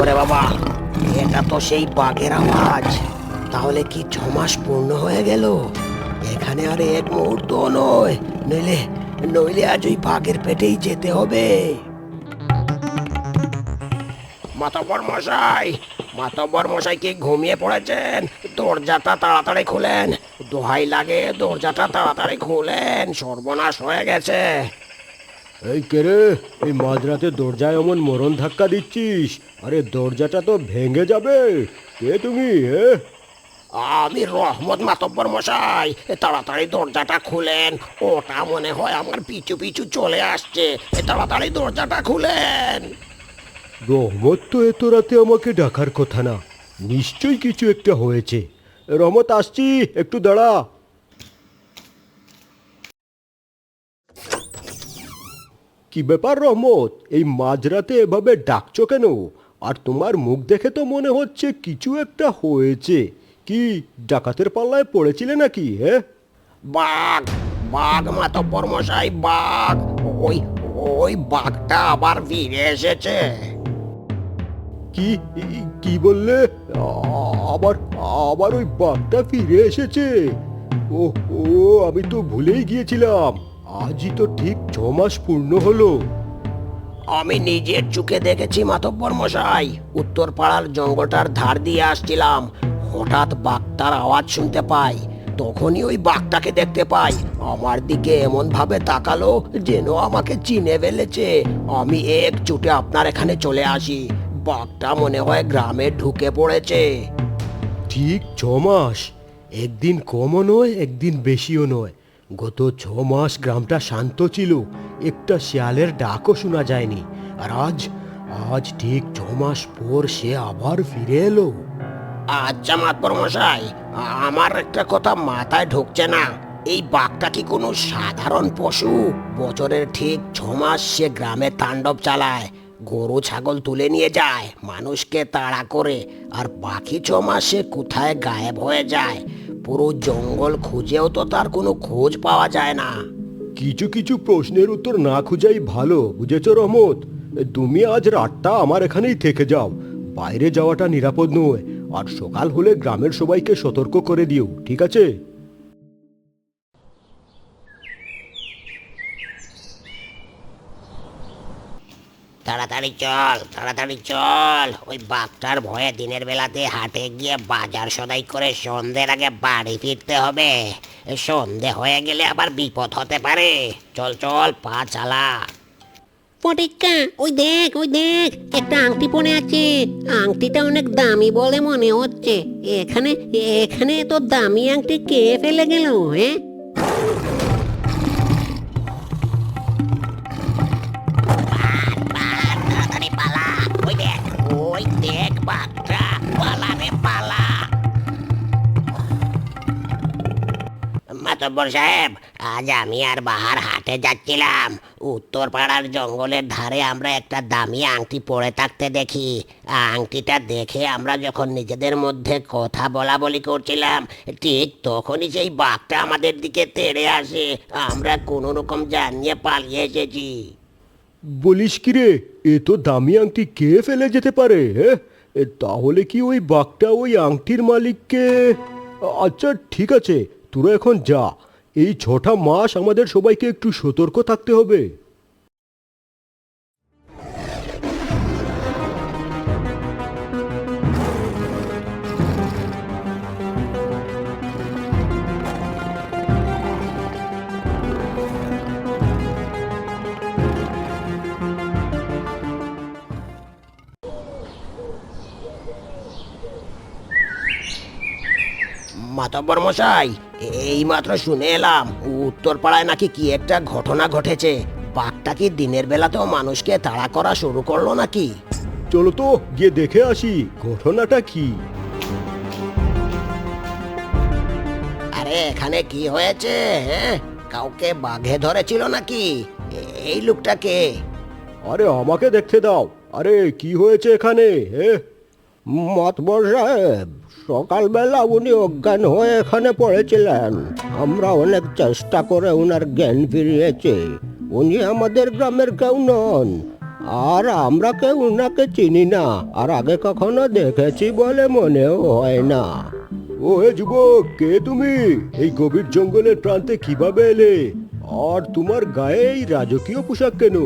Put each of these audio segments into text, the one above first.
ওরে বাবা, এটা তো সেই বাঘের আওয়াজ। তাহলে কি 6 মাস পূর্ণ হয়ে গেল? এখানে আর এক মুহূর্ত নয়, নইলে নইলে আজ ওই বাঘের পেটেই যেতে হবে। মাতব্বর মশাই, মাতব্বর মশাই কি ঘুমিয়ে পড়েছেন? দরজাটা তাড়াতাড়ি খুলেন, দোহাই লাগে দরজাটা তাড়াতাড়ি খুলেন, সর্বনাশ হয়ে গেছে। এই কে রে? এই মাঝরাতে দরজায় এমন মরণ ধাক্কা দিচ্ছিস? আরে দরজাটা তো ভেঙে যাবে। কে তুমি? আমি রহমত মাতব্বর মশাই, তাড়াতাড়ি দরজাটা খুলেন, ওটা মনে হয় আমার পিছু পিছু চলে আসছে, তাড়াতাড়ি দরজাটা খুলেন। রহমত তো এত রাতে আমাকে ডাকার কথা না, নিশ্চয়ই কিছু একটা হয়েছে। রহমত, আসছি, একটু দাঁড়া। কি ব্যাপার রহমত, এই মাঝরাতে এভাবে ডাকছো কেন? আর তোমার মুখ দেখে তো মনে হচ্ছে কিছু একটা হয়েছে। কি ডাকাতের পাল্লায় পড়েছিলে নাকি? বাঘ, বাঘ মাতব্বর মশাই, বাঘ। ওই ওই বাঘটা আবার ফিরে এসেছে। কি কি বললে? আবার আবার ওই বাঘটা ফিরে এসেছে? ও ও, আমি তো ভুলেই গিয়েছিলাম। আজই তো ঠিক 6 মাস পূর্ণ হলো। আমি নিজের চোখে দেখেছি মাতব্বর মশাই, উত্তর পাড়ার জঙ্গলটার ধার দিয়ে আসছিলাম, হঠাৎ বাঘটার আওয়াজ শুনতে পাই। তখনই ওই বাঘটাকে দেখতে পাই, আমার দিকে এমন ভাবে তাকালো যেন আমাকে চিনে ফেলেছে। আমি এক ছুটে আপনার এখানে চলে আসি। বাঘটা মনে হয় গ্রামে ঢুকে পড়েছে। ঠিক 6 মাস, একদিন কমও নয়, একদিন বেশিও নয়। গত 6 মাস গ্রামটা শান্ত ছিল, একটা শিয়ালের ডাকও শোনা যায়নি। আর আজ আজ ঠিক 6 মাস পর সে আবার ফিরে এলো। আচ্ছা মাতব্বর মশাই, আমার একটা কথা মাথায় ঢুকছে না। এই বাঘটা কি কোনো সাধারণ পশু? বছরের ঠিক 6 মাস সে গ্রামে তাণ্ডব চালায়, গরু ছাগল তুলে নিয়ে যায়, মানুষকে তাড়া করে, আর বাকি 6 মাস সে কোথায় গায়েব হয়ে যায়। পুরো জঙ্গল খুঁজেও তো তার কোনো খোঁজ পাওয়া যায় না। কিছু কিছু প্রশ্নের উত্তর না খুঁজাই ভালো, বুঝেছো রহমত? তুমি আজ রাতটা আমার এখানেই থেকে যাও। বাইরে যাওয়াটা নিরাপদ নয়। আর সকাল হলে গ্রামের সবাইকে সতর্ক করে দিও, ঠিক আছে? তাড়াতাড়ি চল, তাড়াতাড়ি চল, ওই বাঘটার ভয়ে দিনের বেলাতে হাটে গিয়ে বাজার সদাই করে সন্ধ্যের আগে বাড়ি ফিরতে হবে। সন্ধে হয়ে গেলে আবার বিপদ হতে পারে। চল চল, পা চালা। ফটিক্কা, ওই দেখ, ওই দেখ, একটা আংটি পরে আছে। আংটিটা অনেক দামি বলে মনে হচ্ছে। এখানে এখানে তো দামি আংটি কে ফেলে গেল? হ্যাঁ, তাড়াতাড়ি পালা। ওই দেখ বাঘটা, পালা রে পালা। মাতব্বর সাহেব, আজ আমি আর বাহার হাটে যাচ্ছিলাম। উত্তর পাড়ার জঙ্গলের ধারে আমরা একটা দামি আংটি পরে থাকতে দেখি। আংটিটা দেখে আমরা যখন নিজেদের মধ্যে কথা বলা বলি করছিলাম, ঠিক তখনই সেই বাঘটা আমাদের দিকে তেড়ে আসে। আমরা কোনো রকম জানিয়ে পালিয়ে এসেছি। বলিস কি রে? এ তো দামি আংটি কে ফেলে যেতে পারে? তাহলে কি ওই বাঘটা ওই আংটির মালিককে? আচ্ছা ঠিক আছে, তোরা এখন যা। এই 6টা মাস আমাদের সবাইকে একটু সতর্ক থাকতে হবে। মাতব্বর মশাই, এই মাত্র শুনে এলাম উত্তর পাড়ায় নাকি কি একটা ঘটনা ঘটেছে। বাঘটা কি দিনের বেলাতেও মানুষকে তাড়া করা শুরু করলো নাকি? চলো তো গিয়ে দেখে আসি ঘটনাটা কি। আরে এখানে কি হয়েছে? হ্যাঁ, কাউকে বাঘে ধরেছিল নাকি? এই লোকটাকে? আরে আমাকে দেখতে দাও। আরে কি হয়েছে এখানে? মাতবর সাহেব, সকালবেলা উনি অজ্ঞান হয়ে এখানে পড়েছিলেন। আমরা অনেক চেষ্টা করে ওনার জ্ঞান ফিরিয়েছি। উনি আমাদের গ্রামের কেউ নন। আর আমরা কেউ ওনাকে চিনি না, আর আগে কখনো দেখেছি বলে মনেও হয় না। ও হে যুবক, কে তুমি? এই গভীর জঙ্গলের প্রান্তে কিভাবে এলে? আর তোমার গায়ে এই রাজকীয় পোশাক কেন?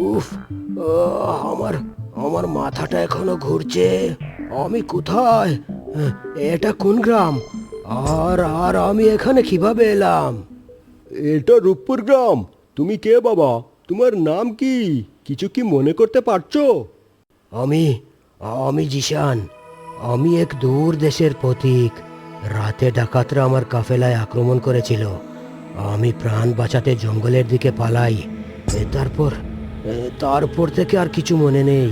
উফ, আমার আমার মাথাটা এখনো ঘুরছে। আমি কোথায়? এটা কোন গ্রাম? আর আর আমি এখানে কিভাবে এলাম? এটা রূপপুর গ্রাম। তুমি কে বাবা? তোমার নাম কি? কিছু কি মনে করতে পারছো? আমি আমি জিশান। আমি এক দূর দেশের পথিক। রাতে ডাকাতরা আমার কাফেলায় আক্রমণ করেছিল। আমি প্রাণ বাঁচাতে জঙ্গলের দিকে পালাই। তারপর থেকে আর কিছু মনে নেই।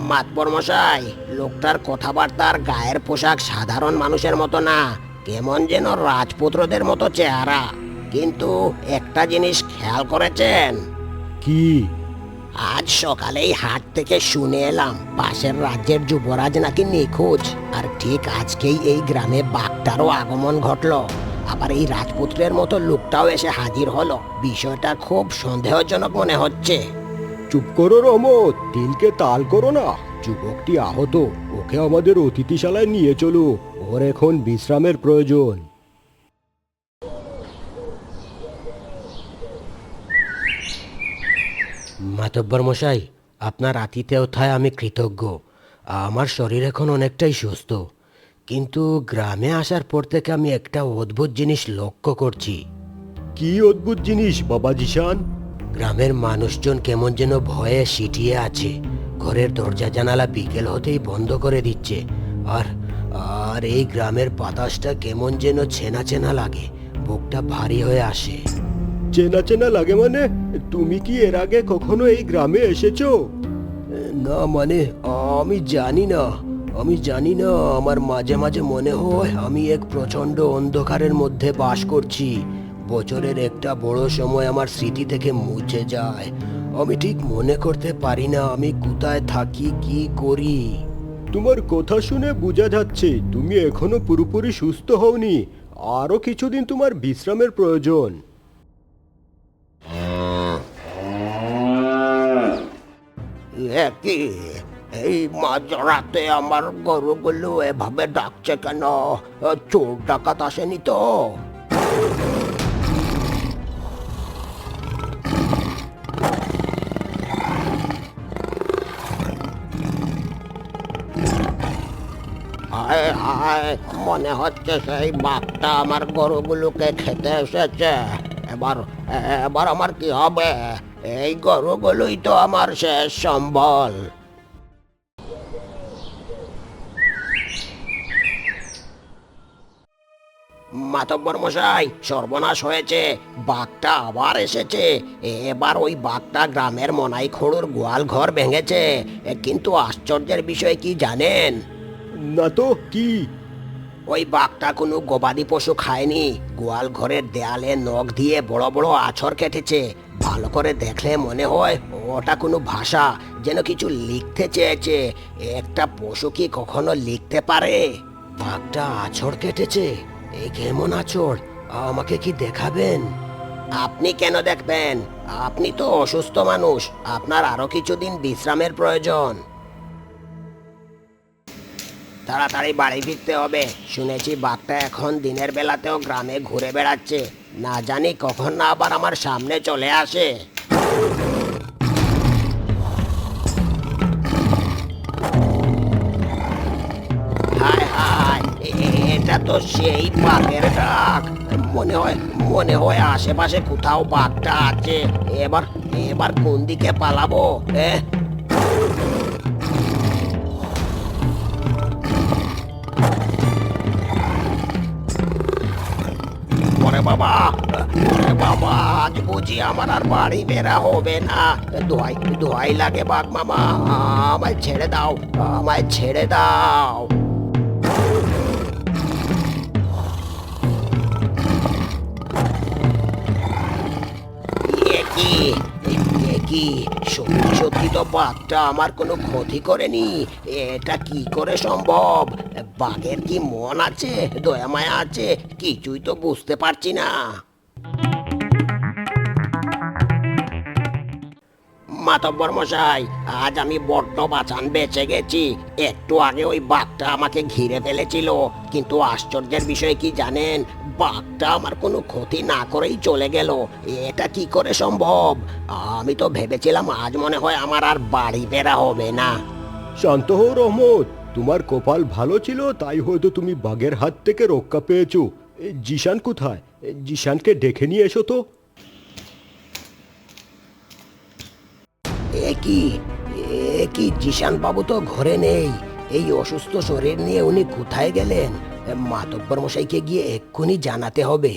মাতবর মশাই, লোকটার কথাবার্তার গায়ের পোশাক সাধারণ মানুষের মতো না, কেমন যেন রাজপুত্রদের মতো চেহারা। কিন্তু একটা জিনিস খেয়াল করেছেন? কি? আজ সকালেই হাট থেকে শুনে এলাম পাশের রাজ্যের যুবরাজ নাকি নিখোঁজ। আর ঠিক আজকেই এই গ্রামে বাঘটারও আগমন ঘটলো। আবার এই রাজপুত্রের মতো লোকটাও এসে হাজির হলো। বিষয়টা খুব সন্দেহজনক মনে হচ্ছে। চুপ করো রহমত, দিলকে তাল করো না। যুবকটি আহত, ওকে আমাদের অতিথিশালায় নিয়ে চলো। ওর এখন বিশ্রামের প্রয়োজন। মাতব্বর মশাই, আপনার আতিথেয়তায় আমি কৃতজ্ঞ। আমার শরীর এখন অনেকটাই সুস্থ, কিন্তু গ্রামে আসার পর থেকে আমি একটা অদ্ভুত জিনিস লক্ষ্য করছি। কি অদ্ভুত জিনিস বাবা জিশান? গ্রামের মানুষজন কেমন যেন ভয়ে সিটিয়ে আছে। ঘরের দরজা জানালা বিকেল হতেই বন্ধ করে দিচ্ছে। আর আর এই গ্রামের বাতাসটা কেমন যেন চেনা চেনা লাগে। বুকটা ভারী হয়ে আসে। চেনা চেনা লাগে মানে? তুমি কি এর আগে কখনো এই গ্রামে এসেছো? না মানে, আমি জানি না। আমার মাঝে মাঝে মনে হয় আমি এক প্রচন্ড অন্ধকারের মধ্যে বাস করছি। বছরের একটা বড় সময় আমার স্মৃতি থেকে মুছে যায়। আমি ঠিক মনে করতে পারি না আমি কোথায় থাকি, কি করি। তোমার কথা শুনে বোঝা যাচ্ছে তুমি এখনো পুরোপুরি সুস্থ হওনি। আরো কিছুদিন তোমার বিশ্রামের প্রয়োজন। কি এই মাঝরাতে আমার গরুগুলো এভাবে ডাকছে কেন? চোর ডাকাত আসেনি তো? হায় হায়, মনে হচ্ছে সেই বাঘটা আমার গরুগুলোকে খেতে এসেছে। এবার এবার আমার কি হবে? এই গরুগুলোই তো আমার শেষ সম্বল। মাতব্বর মশাই, সর্বনাশ হয়েছে। বাঘটা আবার এসেছে। এবার ওই বাঘটা গ্রামের মনাই খড়ুর গোয়াল ঘর ভেঙেছে। কিন্তু আশ্চর্যের বিষয় কি জানেন? না তো, কি? ওই বাঘটা কোনো গবাদি পশু খায়নি। গোয়াল ঘরের দেয়ালে নখ দিয়ে বড় বড় আছর কেটেছে। ভালো করে দেখলে মনে হয় ওটা কোনো ভাষা, যেন কিছু লিখতে চেয়েছে। একটা পশু কি কখনো লিখতে পারে? বাঘটা আছর কেটেছে। এই কেমন আছর? আমাকে কি দেখাবেন? আপনি কেন দেখবেন? আপনি তো অসুস্থ মানুষ, আপনার আরো কিছুদিন বিশ্রামের প্রয়োজন। তাড়াতাড়ি বাড়ি ফিরতে হবে। শুনেছি বাঘটা এখন দিনের বেলাতেও গ্রামে ঘুরে বেড়াচ্ছে। না জানি কখন না আবার আমার সামনে চলে আসে। হায় হায়, এটা তো সেই বাঘের ডাক। মনে হয় আশেপাশে কোথাও বাঘটা আছে। এবার এবার কোন দিকে পালাবো? ওরে বাবা, ওরে বাবা, আজ বুঝি আমার আর বাড়ি বেরা হবে না। দোহাই দোহাই লাগে বাঘ মামা, আমায় ছেড়ে দাও, আমায় ছেড়ে দাও। এ কি, এ কি, সত্যি সত্যি তো বাঘটা আমার কোনো ক্ষতি করেনি। এটা কি করে সম্ভব? বাঘের কি মন আছে, দয়া মায়া আছে? কিছুই তো বুঝতে পারছি না। মাতব্বর মশাই, আজ আমি বড্ড বাঁচান বেঁচে গেছি। একটু আগে ওই বাঘটা আমাকে ঘিরে ফেলেছিল, কিন্তু আশ্চর্যের বিষয় কি জানেন, বাঘটা আমার কোনো ক্ষতি না করেই চলে গেল। এটা কি করে সম্ভব? আমি তো ভেবেছিলাম আজ মনে হয় আমার আর বাড়ি ফেরা হবে না। শান্ত হও রহমত, তোমার কপাল ভালো ছিল, তাই হয়তো তুমি বাঘের হাত থেকে রক্ষা পেয়েছো। জিশান কোথায়? জিশানকে ডেকে নিয়ে এসো তো। এ কি জিশান বাবু তো ঘরে নেই। এই অসুস্থ শরীর নিয়ে উনি কোথায় গেলেন? মাতব্বর মশাইকে গিয়ে এক্ষুনি জানাতে হবে।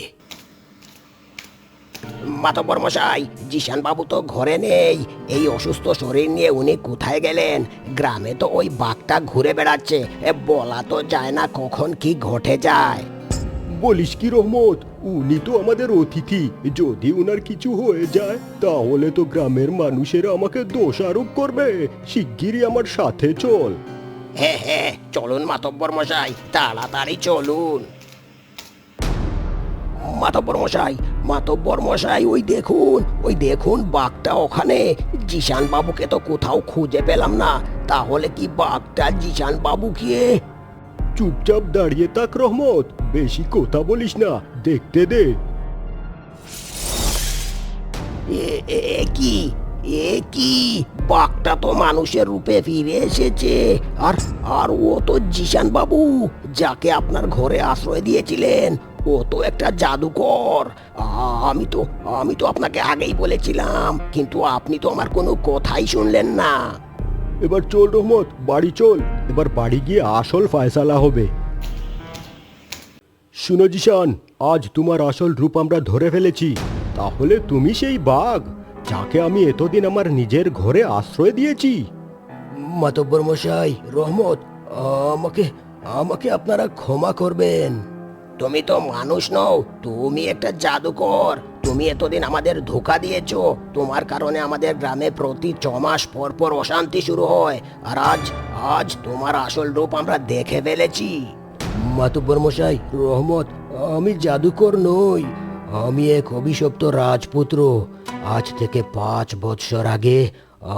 মাতব্বর মশাই, জিশান বাবু তো ঘরে নেই। এই অসুস্থ শরীর নিয়ে উনি কোথায় গেলেন? গ্রামে তো ওই বাঘটা ঘুরে বেড়াচ্ছে, বলা তো যায় না কখন কি ঘটে যায়। বলিস কি রহমত, উনি তো আমাদের অতিথি। যদি উনার কিছু হয়ে যায় তাহলে তো গ্রামের মানুষেরা আমাকে দোষারোপ করবে। শিগগিরই আমার সাথে চল। হ্যাঁ হ্যাঁ, চলুন মাতব্বর মশাই, তাড়াতাড়ি চলুন। মাতব্বর মশাই, ওই দেখুন বাঘটা ওখানে। জিশান বাবুকে তো কোথাও খুঁজে পেলাম না। তাহলে কি বাঘটা জিশান বাবুকে? চুপচাপ দাঁড়িয়ে থাক রহমত, বেশি কথা বলিস না, দেখতে দে। এ কি বাঘটা তো মানুষের রূপে ফিরে এসেছে। আর ও তো জিশান বাবু, যাকে আপনার ঘরে আশ্রয় দিয়েছিলেন। ও তো একটা জাদুকর। আমি তো আপনাকে আগেই বলেছিলাম, কিন্তু আপনি তো আমার কোনো কথাই শুনলেন না। এবার চল রহমত, বাড়ি চল। এবার বাড়ি গিয়ে আসল ফয়সালা হবে। শুনো জিশান, আজ তোমার আসল রূপ আমরা ধরে ফেলেছি। তাহলে তুমি সেই বাঘ যাকে আমি এতদিন আমার নিজের ঘরে আশ্রয় দিয়েছি। মাতব্বর মশাই, রহমত, আমাকে আপনারা ক্ষমা করবেন। তুমি তো মানুষ নও, তুমি একটা জাদুকর। তুমি এতদিন আমাদের ধোঁকা দিয়েছো। তোমার কারণে আমাদের গ্রামে প্রতি 6 মাস পর পর অশান্তি শুরু হয়। আর আজ তোমার আসল রূপ আমরা দেখে ফেলেছি। মাতব্বর মশাই, রহমত, আমি জাদুকর নই। আমি এক অভিশপ্ত রাজপুত্র। আজ থেকে 5 বৎসর আগে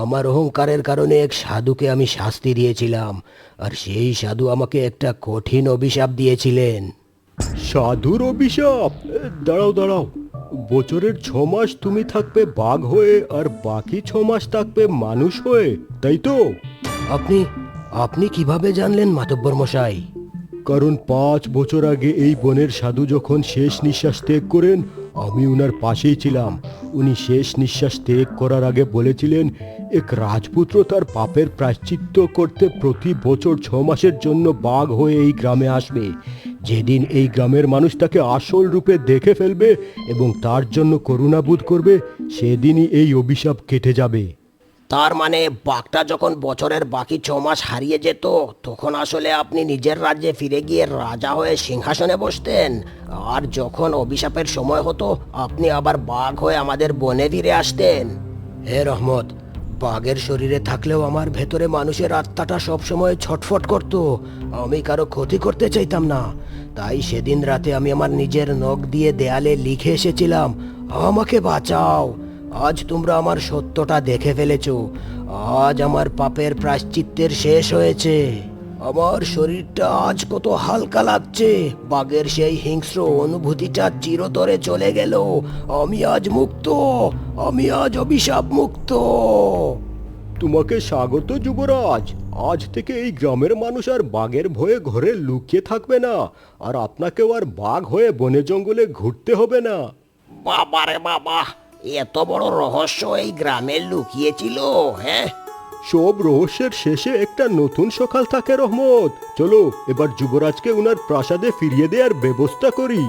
আমার অহংকারের কারণে এক সাধুকে আমি শাস্তি দিয়েছিলাম, আর সেই সাধু আমাকে একটা কঠিন অভিশাপ দিয়েছিলেন। সাধুর অভিশাপ? দাঁড়াও, বছরের 6 মাস তুমি থাকবে বাঘ হয়ে, আর বাকি 6 মাস থাকবে মানুষ হয়ে, তাই তো? আপনি কিভাবে জানলেন মাতব্বর মশাই? কারণ 5 বছর আগে এই বনের সাধু যখন শেষ নিঃশ্বাস ত্যাগ করেন, আমি উনার পাশেই ছিলাম। উনি শেষ নিঃশ্বাস ত্যাগ করার আগে বলেছিলেন এক রাজপুত্র তার পাপের প্রায়শ্চিত্ত করতে প্রতি বছর 6 মাসের জন্য বাঘ হয়ে এই গ্রামে আসবে। যেদিন এই গ্রামের মানুষ তাকে আসল রূপে দেখে ফেলবে এবং তার জন্য করুণাবোধ করবে, সেদিনই এই অভিশাপ কেটে যাবে। তার মানে বাঘটা যখন বছরের বাকি 6 মাস হারিয়ে যেত, তখন আসলে আপনি নিজের রাজ্যে ফিরে গিয়ে রাজা হয়ে সিংহাসনে বসতেন। আর যখন অভিশাপের সময় হতো, আপনি আবার বাঘ হয়ে আমাদের বনে ফিরে আসতেন। হে রহমত, বাঘের শরীরে থাকলেও আমার ভেতরে মানুষের আত্মাটা সবসময় ছটফট করত। আমি কারো ক্ষতি করতে চাইতাম না। তাই সেদিন রাতে আমি আমার নিজের নখ দিয়ে দেয়ালে লিখে এসেছিলাম, আমাকে বাঁচাও। আজ তোমরা আমার সত্যটা দেখে ফেলেছো। আজ আমার পাপের প্রায়শ্চিত্তের শেষ হয়েছে। আমার শরীরটা আজ কত হালকা লাগছে। বাঘের সেই হিংস্র অনুভূতিটা চিরতরে চলে গেল। আমি আজ মুক্ত। আমি আজ অভিশাপ মুক্ত। তোমাকে স্বাগত যুবরাজ। আজ থেকে এই গ্রামের মানুষ আর বাঘের ভয়ে ঘরে লুকিয়ে থাকবে না, আর আপনাকেও আর বাঘ হয়ে বনে জঙ্গলে ঘুরতে হবে না। বাবারে বাবা, এত বড় রহস্য এই গ্রামে লুকিয়েছিল? হ্যাঁ, সব রহস্যের শেষে একটা নতুন সকাল থাকে রহমত। চলো এবার যুবরাজকে উনার প্রাসাদে ফিরিয়ে দেওয়ার ব্যবস্থা করি।